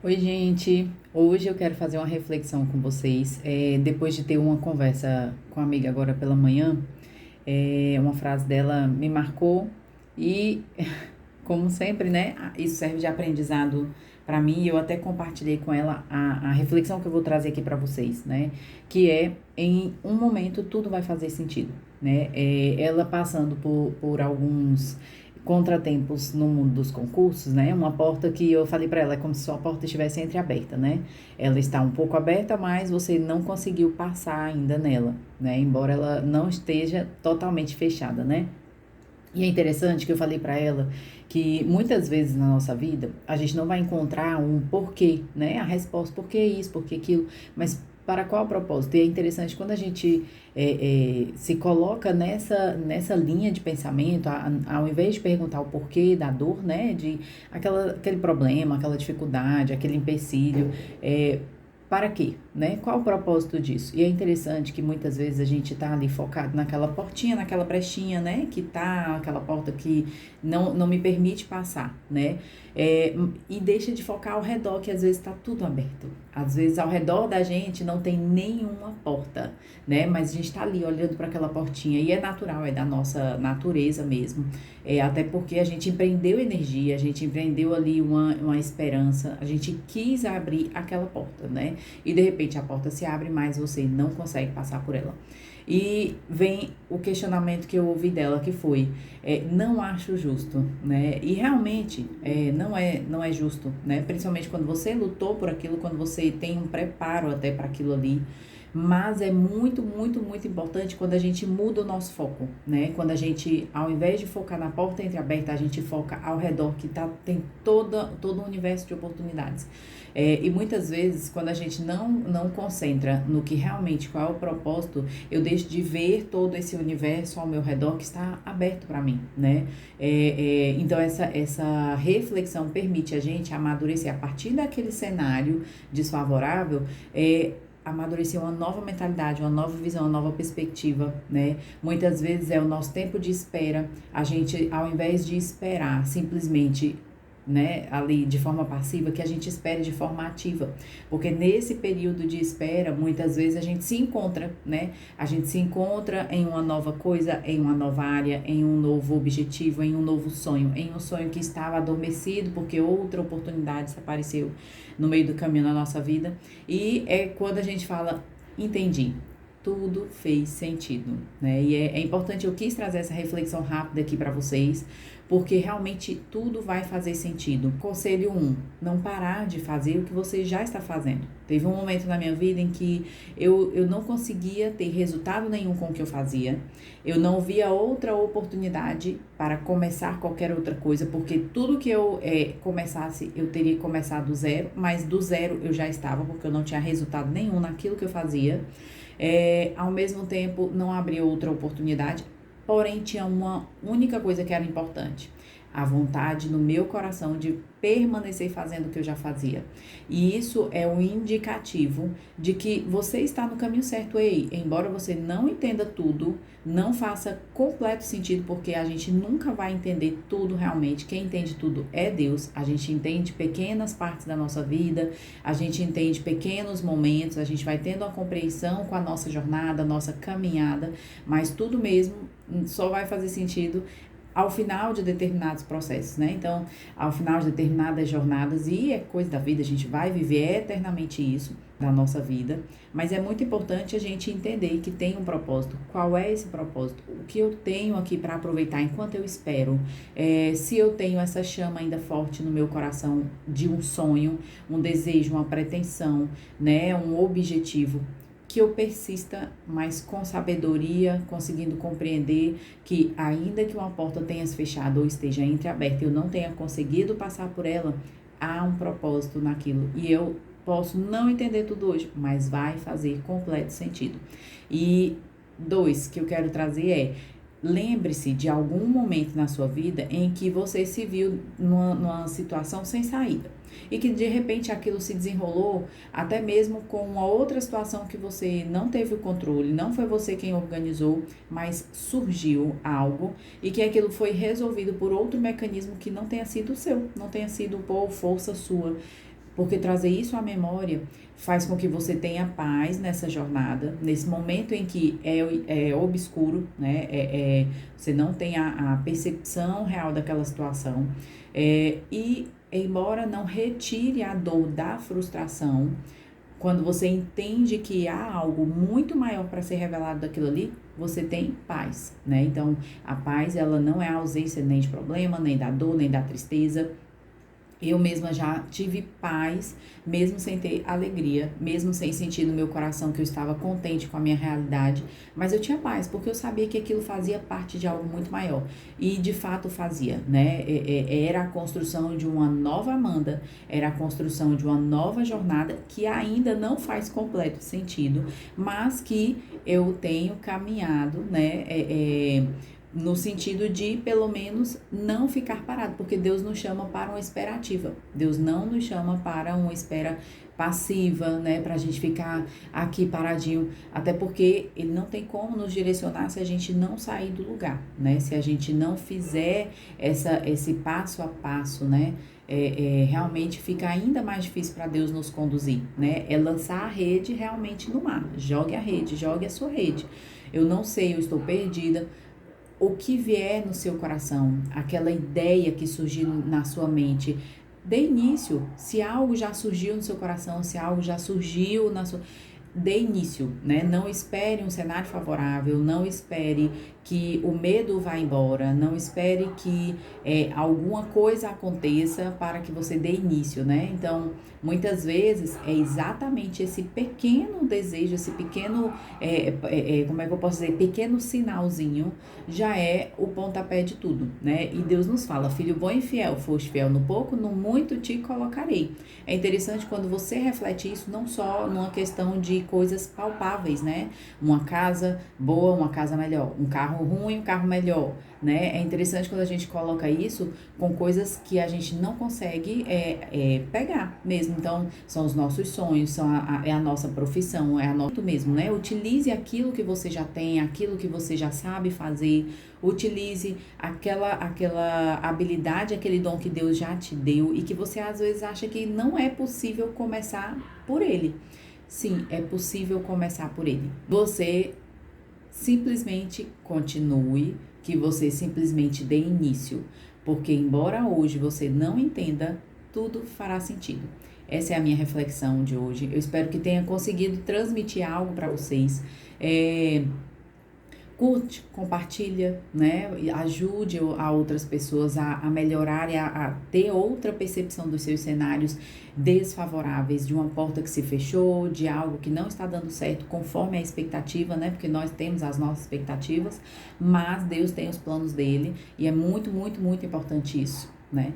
Oi, gente. Hoje eu quero fazer uma reflexão com vocês. Depois de ter uma conversa com a amiga agora pela manhã, uma frase dela me marcou e, como sempre, né? Isso serve de aprendizado para mim. E eu até compartilhei com ela a reflexão que eu vou trazer aqui para vocês, né? Que é, em um momento, tudo vai fazer sentido, né? Ela passando por alguns contratempos no mundo dos concursos, né? Uma porta que eu falei para ela é como se sua porta estivesse entreaberta, né? Ela está um pouco aberta, mas você não conseguiu passar ainda nela, né? Embora ela não esteja totalmente fechada, né? E é interessante que eu falei para ela que muitas vezes na nossa vida a gente não vai encontrar um porquê, né? A resposta, por que isso, por que aquilo, mas para qual propósito? E é interessante quando a gente se coloca nessa linha de pensamento, ao invés de perguntar o porquê da dor, né? De aquele problema, aquela dificuldade, aquele empecilho, para quê, né? Qual o propósito disso? E é interessante que muitas vezes a gente tá ali focado naquela portinha, naquela brechinha, né? Que tá aquela porta que não me permite passar, né? E deixa de focar ao redor, que às vezes tá tudo aberto. Às vezes ao redor da gente não tem nenhuma porta, né? Mas a gente tá ali olhando para aquela portinha e é natural, é da nossa natureza mesmo. Até porque a gente empreendeu energia, a gente empreendeu ali uma esperança, a gente quis abrir aquela porta, né? E de repente a porta se abre, mas você não consegue passar por ela. E vem o questionamento que eu ouvi dela, que foi, não acho justo, né? E realmente não é justo, né? Principalmente quando você lutou por aquilo, quando você tem um preparo até para aquilo ali. Mas é muito, muito, muito importante quando a gente muda o nosso foco, né? Quando a gente, ao invés de focar na porta entreaberta, a gente foca ao redor, que tem todo um universo de oportunidades. E muitas vezes, quando a gente não concentra no que realmente, qual é o propósito, eu deixo de ver todo esse universo ao meu redor que está aberto para mim, né? Então, essa reflexão permite a gente amadurecer a partir daquele cenário desfavorável, amadurecer uma nova mentalidade, uma nova visão, uma nova perspectiva, né? Muitas vezes é o nosso tempo de espera, a gente, ao invés de esperar simplesmente, né, ali de forma passiva, que a gente espere de forma ativa, porque nesse período de espera, muitas vezes a gente se encontra, né, a gente se encontra em uma nova coisa, em uma nova área, em um novo objetivo, em um novo sonho, em um sonho que estava adormecido, porque outra oportunidade se apareceu no meio do caminho na nossa vida, e é quando a gente fala, entendi, tudo fez sentido, né? E é importante, eu quis trazer essa reflexão rápida aqui para vocês, porque realmente tudo vai fazer sentido. Conselho 1, não parar de fazer o que você já está fazendo. Teve um momento na minha vida em que eu não conseguia ter resultado nenhum com o que eu fazia, eu não via outra oportunidade para começar qualquer outra coisa, porque tudo que eu começasse, eu teria que começar do zero, mas do zero eu já estava, porque eu não tinha resultado nenhum naquilo que eu fazia. Ao mesmo tempo, não abria outra oportunidade, porém tinha uma única coisa que era importante: a vontade no meu coração de permanecer fazendo o que eu já fazia. E isso é um indicativo de que você está no caminho certo. Ei, embora você não entenda tudo, não faça completo sentido, porque a gente nunca vai entender tudo realmente. Quem entende tudo é Deus. A gente entende pequenas partes da nossa vida, a gente entende pequenos momentos, a gente vai tendo uma compreensão com a nossa jornada, a nossa caminhada, mas tudo mesmo só vai fazer sentido ao final de determinados processos, né? Então, ao final de determinadas jornadas, e é coisa da vida, a gente vai viver eternamente isso da nossa vida, mas é muito importante a gente entender que tem um propósito. Qual é esse propósito? O que eu tenho aqui para aproveitar enquanto eu espero? Se eu tenho essa chama ainda forte no meu coração de um sonho, um desejo, uma pretensão, né? Um objetivo, que eu persista, mas com sabedoria, conseguindo compreender que ainda que uma porta tenha se fechado ou esteja entreaberta, eu não tenha conseguido passar por ela, há um propósito naquilo. E eu posso não entender tudo hoje, mas vai fazer completo sentido. E 2, que eu quero trazer lembre-se de algum momento na sua vida em que você se viu numa situação sem saída. E que de repente aquilo se desenrolou até mesmo com uma outra situação que você não teve o controle, não foi você quem organizou, mas surgiu algo e que aquilo foi resolvido por outro mecanismo que não tenha sido o seu, não tenha sido por força sua. porque trazer isso à memória faz com que você tenha paz nessa jornada, nesse momento em que é obscuro, né? Você não tem a percepção real daquela situação. E embora não retire a dor da frustração, quando você entende que há algo muito maior para ser revelado daquilo ali, você tem paz, né? Então, a paz, ela não é a ausência nem de problema, nem da dor, nem da tristeza. Eu mesma já tive paz, mesmo sem ter alegria, mesmo sem sentir no meu coração que eu estava contente com a minha realidade, mas eu tinha paz, porque eu sabia que aquilo fazia parte de algo muito maior. E de fato fazia, né? Era a construção de uma nova Amanda, era a construção de uma nova jornada que ainda não faz completo sentido, mas que eu tenho caminhado, né? No sentido de, pelo menos, não ficar parado, porque Deus nos chama para uma espera ativa. Deus não nos chama para uma espera passiva, né, pra gente ficar aqui paradinho, até porque Ele não tem como nos direcionar se a gente não sair do lugar, né, se a gente não fizer esse passo a passo, né, realmente fica ainda mais difícil para Deus nos conduzir, né, é lançar a rede realmente no mar, jogue a rede, jogue a sua rede. Eu não sei, eu estou perdida. O que vier no seu coração, aquela ideia que surgiu na sua mente, dê início. Se algo já surgiu no seu coração, se algo já surgiu na sua... Dê início, né? Não espere um cenário favorável, não espere que o medo vá embora, não espere que alguma coisa aconteça para que você dê início, né? Então, muitas vezes é exatamente esse pequeno desejo, esse pequeno, como é que eu posso dizer, pequeno sinalzinho, já é o pontapé de tudo, né? E Deus nos fala, filho bom e fiel, foste fiel no pouco, no muito te colocarei. É interessante quando você reflete isso, não só numa questão de coisas palpáveis, né? Uma casa boa, uma casa melhor, um carro ruim, um carro melhor, né? É interessante quando a gente coloca isso com coisas que a gente não consegue pegar mesmo. Então, são os nossos sonhos, é a nossa profissão, é a nossa mesmo, né? Utilize aquilo que você já tem, aquilo que você já sabe fazer, utilize aquela habilidade, aquele dom que Deus já te deu e que você às vezes acha que não é possível começar por ele. Sim, é possível começar por ele. Você simplesmente continue, que você simplesmente dê início, porque embora hoje você não entenda, tudo fará sentido. Essa é a minha reflexão de hoje. Eu espero que tenha conseguido transmitir algo para vocês. Curte, compartilha, né? Ajude a outras pessoas a melhorar e a ter outra percepção dos seus cenários desfavoráveis, de uma porta que se fechou, de algo que não está dando certo conforme a expectativa, né? Porque nós temos as nossas expectativas, mas Deus tem os planos dele e é muito, muito, muito importante isso, né?